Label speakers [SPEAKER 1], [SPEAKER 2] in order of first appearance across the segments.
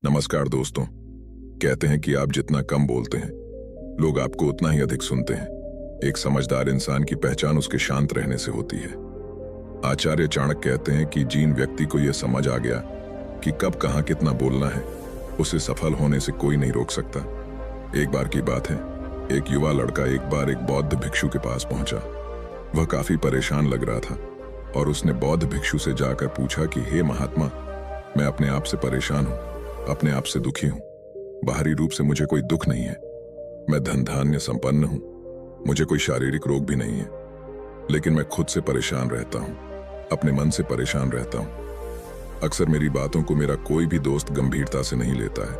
[SPEAKER 1] नमस्कार दोस्तों। कहते हैं कि आप जितना कम बोलते हैं लोग आपको उतना ही अधिक सुनते हैं। एक समझदार इंसान की पहचान उसके शांत रहने से होती है। आचार्य चाणक्य कहते हैं कि जिन व्यक्ति को यह समझ आ गया कि कब कहाँ कितना बोलना है, उसे सफल होने से कोई नहीं रोक सकता। एक बार की बात है, एक युवा लड़का एक बार एक बौद्ध भिक्षु के पास पहुंचा। वह काफी परेशान लग रहा था और उसने बौद्ध भिक्षु से जाकर पूछा कि हे महात्मा, मैं अपने आप से परेशान हूं, अपने आप से दुखी हूं। बाहरी रूप से मुझे कोई दुख नहीं है, मैं धन धान्य संपन्न हूं, मुझे कोई शारीरिक रोग भी नहीं है, लेकिन मैं खुद से परेशान रहता हूं, अपने मन से परेशान रहता हूं। अक्सर मेरी बातों को मेरा कोई भी दोस्त गंभीरता से नहीं लेता है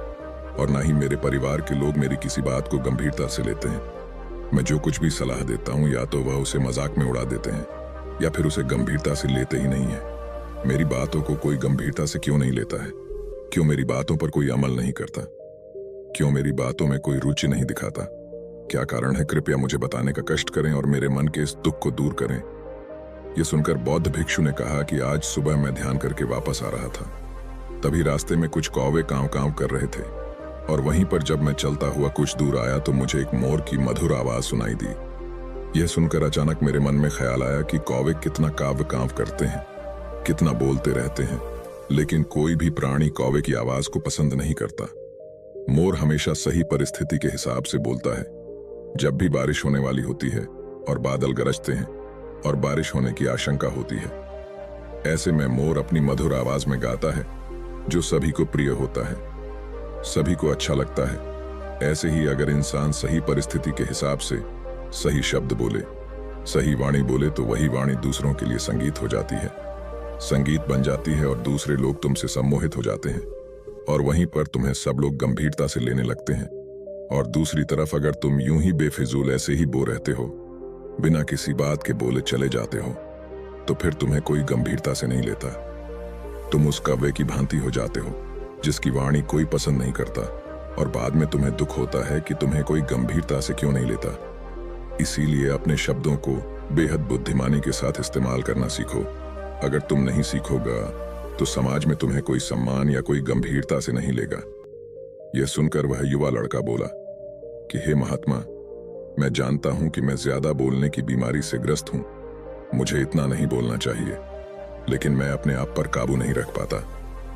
[SPEAKER 1] और ना ही मेरे परिवार के लोग मेरी किसी बात को गंभीरता से लेते हैं। मैं जो कुछ भी सलाह देता हूं या तो वह उसे मजाक में उड़ा देते हैं या फिर उसे गंभीरता से लेते ही नहीं है। मेरी बातों को कोई गंभीरता से क्यों नहीं लेता है? क्यों मेरी बातों पर कोई अमल नहीं करता? क्यों मेरी बातों में कोई रुचि नहीं दिखाता? क्या कारण है? कृपया मुझे बताने का कष्ट करें और मेरे मन के इस दुख को दूर करें। यह सुनकर बौद्ध भिक्षु ने कहा कि आज सुबह मैं ध्यान करके वापस आ रहा था, तभी रास्ते में कुछ कौवे कांव कांव कर रहे थे और वहीं पर जब मैं चलता हुआ कुछ दूर आया तो मुझे एक मोर की मधुर आवाज सुनाई दी। यह सुनकर अचानक मेरे मन में ख्याल आया कि कौवे कितना काव्य कांव करते हैं, कितना बोलते रहते हैं, लेकिन कोई भी प्राणी कौवे की आवाज को पसंद नहीं करता। मोर हमेशा सही परिस्थिति के हिसाब से बोलता है। जब भी बारिश होने वाली होती है और बादल गरजते हैं और बारिश होने की आशंका होती है, ऐसे में मोर अपनी मधुर आवाज में गाता है जो सभी को प्रिय होता है, सभी को अच्छा लगता है। ऐसे ही अगर इंसान सही परिस्थिति के हिसाब से सही शब्द बोले, सही वाणी बोले, तो वही वाणी दूसरों के लिए संगीत हो जाती है, संगीत बन जाती है और दूसरे लोग तुमसे सम्मोहित हो जाते हैं और वहीं पर तुम्हें सब लोग गंभीरता से लेने लगते हैं। और दूसरी तरफ अगर तुम यूं ही बेफिजूल ऐसे ही बो रहते हो, बिना किसी बात के बोले चले जाते हो, तो फिर तुम्हें कोई गंभीरता से नहीं लेता। तुम उस कौवे की भांति हो जाते हो जिसकी वाणी कोई पसंद नहीं करता और बाद में तुम्हें दुख होता है कि तुम्हें कोई गंभीरता से क्यों नहीं लेता। इसीलिए अपने शब्दों को बेहद बुद्धिमानी के साथ इस्तेमाल करना सीखो। अगर तुम नहीं सीखोगा तो समाज में तुम्हें कोई सम्मान या कोई गंभीरता से नहीं लेगा। यह सुनकर वह युवा लड़का बोला कि हे महात्मा, मैं जानता हूं कि मैं ज्यादा बोलने की बीमारी से ग्रस्त हूं, मुझे इतना नहीं बोलना चाहिए, लेकिन मैं अपने आप पर काबू नहीं रख पाता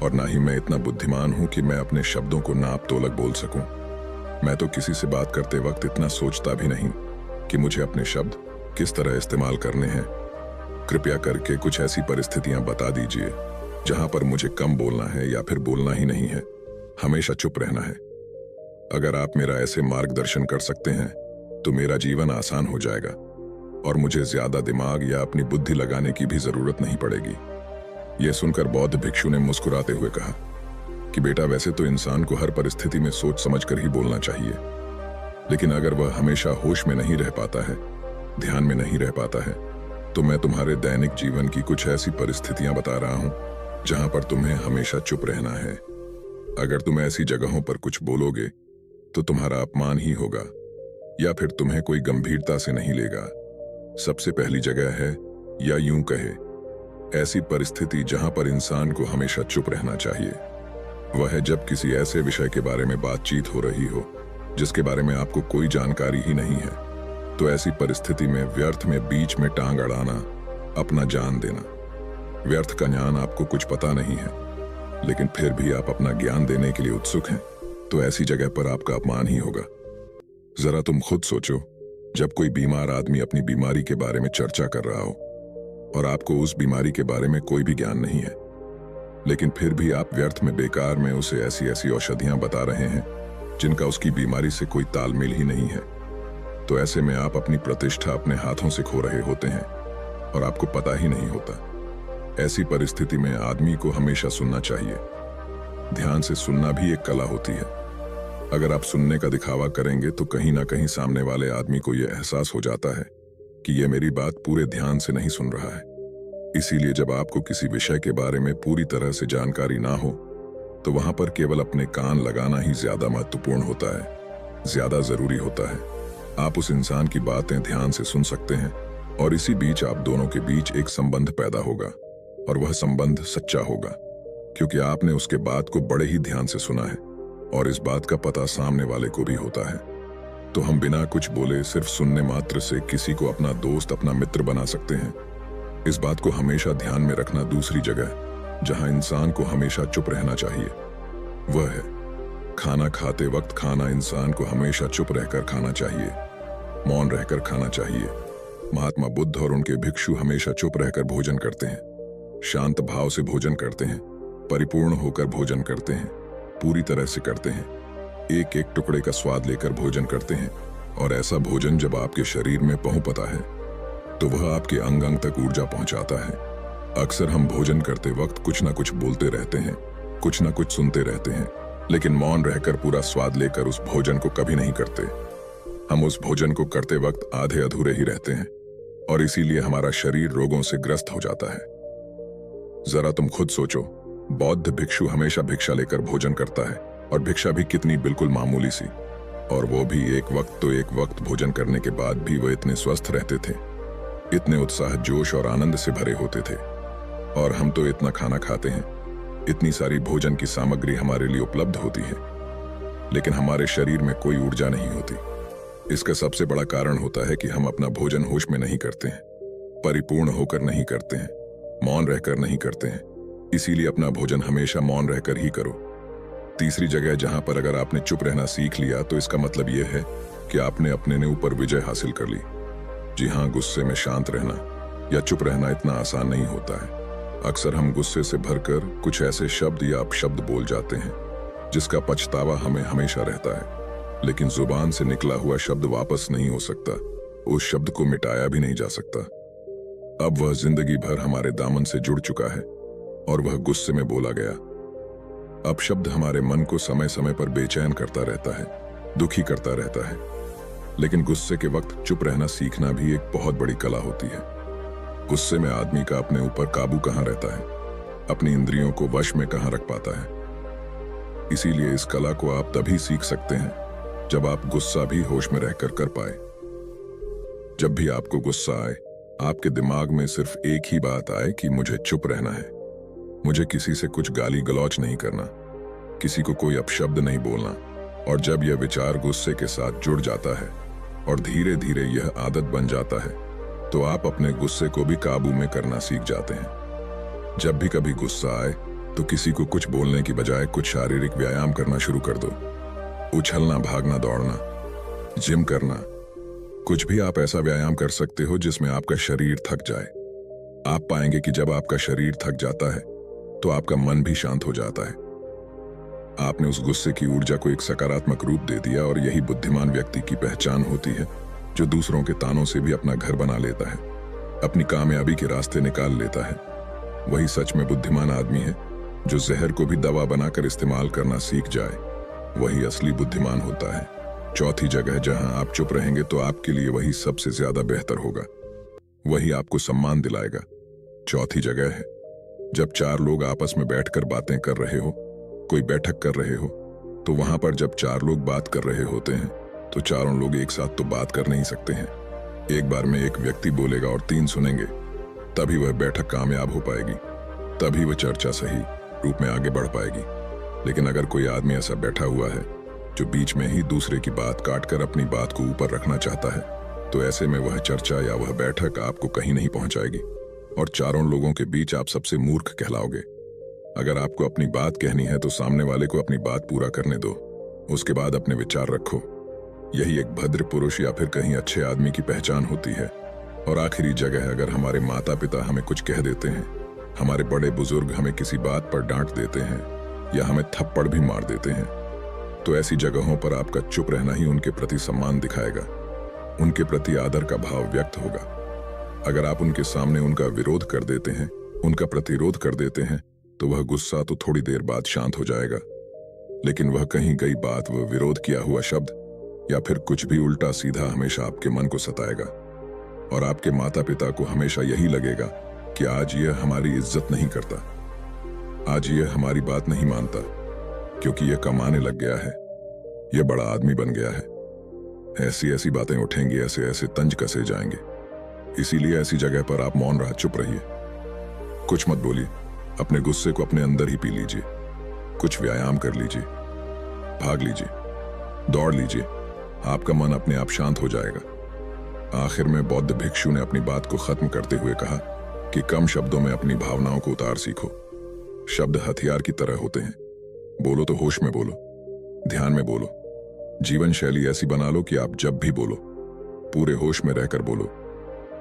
[SPEAKER 1] और ना ही मैं इतना बुद्धिमान हूं कि मैं अपने शब्दों को नाप तोलक बोल सकूं। मैं तो किसी से बात करते वक्त इतना सोचता भी नहीं कि मुझे अपने शब्द किस तरह इस्तेमाल करने हैं। कृपया करके कुछ ऐसी परिस्थितियां बता दीजिए जहां पर मुझे कम बोलना है या फिर बोलना ही नहीं है, हमेशा चुप रहना है। अगर आप मेरा ऐसे मार्गदर्शन कर सकते हैं तो मेरा जीवन आसान हो जाएगा और मुझे ज्यादा दिमाग या अपनी बुद्धि लगाने की भी जरूरत नहीं पड़ेगी। यह सुनकर बौद्ध भिक्षु ने मुस्कुराते हुए कहा कि बेटा, वैसे तो इंसान को हर परिस्थिति में सोच समझकर ही बोलना चाहिए, लेकिन अगर वह हमेशा होश में नहीं रह पाता है, ध्यान में नहीं रह पाता है, तो मैं तुम्हारे दैनिक जीवन की कुछ ऐसी परिस्थितियां बता रहा हूं जहां पर तुम्हें हमेशा चुप रहना है। अगर तुम ऐसी जगहों पर कुछ बोलोगे तो तुम्हारा अपमान ही होगा या फिर तुम्हें कोई गंभीरता से नहीं लेगा। सबसे पहली जगह है, या यूं कहे, ऐसी परिस्थिति जहां पर इंसान को हमेशा चुप रहना चाहिए। वह है जब किसी ऐसे विषय के बारे में बातचीत हो रही हो जिसके बारे में आपको कोई जानकारी ही नहीं है, तो ऐसी परिस्थिति में व्यर्थ में बीच में टांग अड़ाना, अपना जान देना। व्यर्थ का ज्ञान आपको कुछ पता नहीं है, लेकिन फिर भी आप अपना ज्ञान देने के लिए उत्सुक हैं, तो ऐसी जगह पर आपका अपमान ही होगा। जरा तुम खुद सोचो, जब कोई बीमार आदमी अपनी बीमारी के बारे में चर्चा कर रहा हो और आपको उस बीमारी के बारे में कोई भी ज्ञान नहीं है, लेकिन फिर भी आप व्यर्थ में बेकार में उसे ऐसी ऐसी औषधियां बता रहे हैं जिनका उसकी बीमारी से कोई तालमेल ही नहीं है, तो ऐसे में आप अपनी प्रतिष्ठा अपने हाथों से खो रहे होते हैं और आपको पता ही नहीं होता। ऐसी परिस्थिति में आदमी को हमेशा सुनना चाहिए। ध्यान से सुनना भी एक कला होती है। अगर आप सुनने का दिखावा करेंगे तो कहीं ना कहीं सामने वाले आदमी को यह एहसास हो जाता है कि यह मेरी बात पूरे ध्यान से नहीं सुन रहा है। इसीलिए जब आपको किसी विषय के बारे में पूरी तरह से जानकारी ना हो तो वहां पर केवल अपने कान लगाना ही ज्यादा महत्वपूर्ण होता है, ज्यादा जरूरी होता है। आप उस इंसान की बातें ध्यान से सुन सकते हैं और इसी बीच आप दोनों के बीच एक संबंध पैदा होगा और वह संबंध सच्चा होगा। क्योंकि आपने उसके बात को बड़े ही ध्यान से सुना है और इस बात का पता सामने वाले को भी होता है। तो हम बिना कुछ बोले सिर्फ सुनने मात्र से किसी को अपना दोस्त, अपना मित्र बना सकते हैं। इस बात को हमेशा ध्यान में रखना। दूसरी जगह जहां इंसान को हमेशा चुप रहना चाहिए वह है खाना खाते वक्त। खाना इंसान को हमेशा चुप रहकर खाना चाहिए, मौन रहकर खाना चाहिए। महात्मा बुद्ध और उनके भिक्षु हमेशा चुप रहकर भोजन करते हैं, शांत भाव से भोजन करते हैं, परिपूर्ण होकर भोजन करते हैं, पूरी तरह से करते हैं, एक एक टुकड़े का स्वाद लेकर भोजन करते हैं। और ऐसा भोजन जब आपके शरीर में पहुंचता है तो वह आपके अंग अंग तक ऊर्जा पहुंचाता है। अक्सर हम भोजन करते वक्त कुछ ना कुछ बोलते रहते हैं, कुछ ना कुछ सुनते रहते हैं, लेकिन मौन रहकर पूरा स्वाद लेकर उस भोजन को कभी नहीं करते। हम उस भोजन को करते वक्त आधे अधूरे ही रहते हैं और इसीलिए हमारा शरीर रोगों से ग्रस्त हो जाता है। जरा तुम खुद सोचो, बौद्ध भिक्षु हमेशा भिक्षा लेकर भोजन करता है और भिक्षा भी कितनी बिल्कुल मामूली सी, और वो भी एक वक्त भोजन करने के बाद भी वो इतने स्वस्थ रहते थे, इतने उत्साह, जोश और आनंद से भरे होते थे। और हम तो इतना खाना खाते हैं, इतनी सारी भोजन की सामग्री हमारे लिए उपलब्ध होती है, लेकिन हमारे शरीर में कोई ऊर्जा नहीं होती। इसका सबसे बड़ा कारण होता है कि हम अपना भोजन होश में नहीं करते हैं, परिपूर्ण होकर नहीं करते हैं, मौन रहकर नहीं करते हैं। इसीलिए अपना भोजन हमेशा मौन रहकर ही करो। तीसरी जगह जहां पर अगर आपने चुप रहना सीख लिया तो इसका मतलब यह है कि आपने अपने ने ऊपर विजय हासिल कर ली। जी हाँ, गुस्से में शांत रहना या चुप रहना इतना आसान नहीं होता है। अक्सर हम गुस्से से भरकर कुछ ऐसे शब्द या अपशब्द बोल जाते हैं जिसका पछतावा हमें हमेशा रहता है, लेकिन जुबान से निकला हुआ शब्द वापस नहीं हो सकता, उस शब्द को मिटाया भी नहीं जा सकता। अब वह जिंदगी भर हमारे दामन से जुड़ चुका है और वह गुस्से में बोला गया अपशब्द हमारे मन को समय समय पर बेचैन करता रहता है, दुखी करता रहता है। लेकिन गुस्से के वक्त चुप रहना सीखना भी एक बहुत बड़ी कला होती है। गुस्से में आदमी का अपने ऊपर काबू कहाँ रहता है, अपनी इंद्रियों को वश में कहाँ रख पाता है। इसीलिए इस कला को आप तभी सीख सकते हैं जब आप गुस्सा भी होश में रहकर कर पाए। जब भी आपको गुस्सा आए, आपके दिमाग में सिर्फ एक ही बात आए कि मुझे चुप रहना है, मुझे किसी से कुछ गाली गलौच नहीं करना, किसी को कोई अपशब्द नहीं बोलना। और जब यह विचार गुस्से के साथ जुड़ जाता है और धीरे धीरे यह आदत बन जाता है तो आप अपने गुस्से को भी काबू में करना सीख जाते हैं। जब भी कभी गुस्सा आए तो किसी को कुछ बोलने की बजाय कुछ शारीरिक व्यायाम करना शुरू कर दो। उछलना, भागना, दौड़ना, जिम करना, कुछ भी आप ऐसा व्यायाम कर सकते हो जिसमें आपका शरीर थक जाए। आप पाएंगे कि जब आपका शरीर थक जाता है तो आपका मन भी शांत हो जाता है। आपने उस गुस्से की ऊर्जा को एक सकारात्मक रूप दे दिया और यही बुद्धिमान व्यक्ति की पहचान होती है, जो दूसरों के तानों से भी अपना घर बना लेता है, अपनी कामयाबी के रास्ते निकाल लेता है। वही सच में बुद्धिमान आदमी है जो जहर को भी दवा बनाकर इस्तेमाल करना सीख जाए, वही असली बुद्धिमान होता है। चौथी जगह जहां आप चुप रहेंगे तो आपके लिए वही सबसे ज्यादा बेहतर होगा, वही आपको सम्मान दिलाएगा। चौथी जगह है जब चार लोग आपस में बैठकर बातें कर रहे हो, कोई बैठक कर रहे हो, तो वहां पर जब चार लोग बात कर रहे होते हैं तो चारों लोग एक साथ तो बात कर नहीं सकते हैं। एक बार में एक व्यक्ति बोलेगा और तीन सुनेंगे, तभी वह बैठक कामयाब हो पाएगी, तभी वह चर्चा सही रूप में आगे बढ़ पाएगी। लेकिन अगर कोई आदमी ऐसा बैठा हुआ है जो बीच में ही दूसरे की बात काटकर अपनी बात को ऊपर रखना चाहता है, तो ऐसे में वह चर्चा या वह बैठक आपको कहीं नहीं पहुंचाएगी और चारों लोगों के बीच आप सबसे मूर्ख कहलाओगे। अगर आपको अपनी बात कहनी है तो सामने वाले को अपनी बात पूरा करने दो, उसके बाद अपने विचार रखो। यही एक भद्र पुरुष या फिर कहीं अच्छे आदमी की पहचान होती है। और आखिरी जगह, अगर हमारे माता पिता हमें कुछ कह देते हैं, हमारे बड़े बुजुर्ग हमें किसी बात पर डांट देते हैं या हमें थप्पड़ भी मार देते हैं, तो ऐसी जगहों पर आपका चुप रहना ही उनके प्रति सम्मान दिखाएगा, उनके प्रति आदर का भाव व्यक्त होगा। अगर आप उनके सामने उनका विरोध कर देते हैं, उनका प्रतिरोध कर देते हैं, तो वह गुस्सा तो थोड़ी देर बाद शांत हो जाएगा, लेकिन वह कहीं गई बात, वह विरोध किया हुआ शब्द या फिर कुछ भी उल्टा सीधा हमेशा आपके मन को सताएगा। और आपके माता पिता को हमेशा यही लगेगा कि आज यह हमारी इज्जत नहीं करता, आज यह हमारी बात नहीं मानता, क्योंकि यह कमाने लग गया है, यह बड़ा आदमी बन गया है। ऐसी ऐसी बातें उठेंगी, ऐसे ऐसे तंज कसे जाएंगे। इसीलिए ऐसी जगह पर आप मौन रहा, चुप रहिए, कुछ मत बोलिए, अपने गुस्से को अपने अंदर ही पी लीजिए। कुछ व्यायाम कर लीजिए, भाग लीजिए, दौड़ लीजिए। आपका मन अपने आप शांत हो जाएगा। आखिर में बौद्ध भिक्षु ने अपनी बात को खत्म करते हुए कहा कि कम शब्दों में अपनी भावनाओं को उतार सीखो। शब्द हथियार की तरह होते हैं। बोलो तो होश में बोलो, ध्यान में बोलो। जीवन शैली ऐसी बना लो कि आप जब भी बोलो पूरे होश में रहकर बोलो,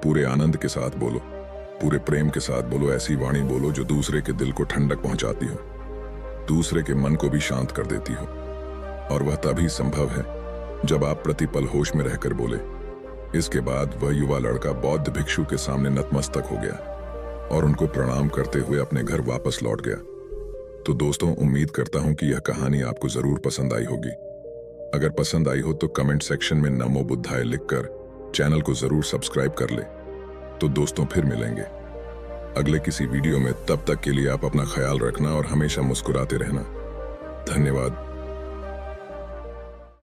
[SPEAKER 1] पूरे आनंद के साथ बोलो, पूरे प्रेम के साथ बोलो। ऐसी वाणी बोलो जो दूसरे के दिल को ठंडक पहुंचाती हो, दूसरे के मन को भी शांत कर देती हो। और वह तभी संभव है जब आप प्रतिपल होश में रहकर बोले। इसके बाद वह युवा लड़का बौद्ध भिक्षु के सामने नतमस्तक हो गया और उनको प्रणाम करते हुए अपने घर वापस लौट गया। तो दोस्तों, उम्मीद करता हूं कि यह कहानी आपको जरूर पसंद आई होगी। अगर पसंद आई हो तो कमेंट सेक्शन में नमो बुद्धाय लिखकर चैनल को जरूर सब्सक्राइब कर ले। तो दोस्तों, फिर मिलेंगे अगले किसी वीडियो में। तब तक के लिए आप अपना ख्याल रखना और हमेशा मुस्कुराते रहना। धन्यवाद।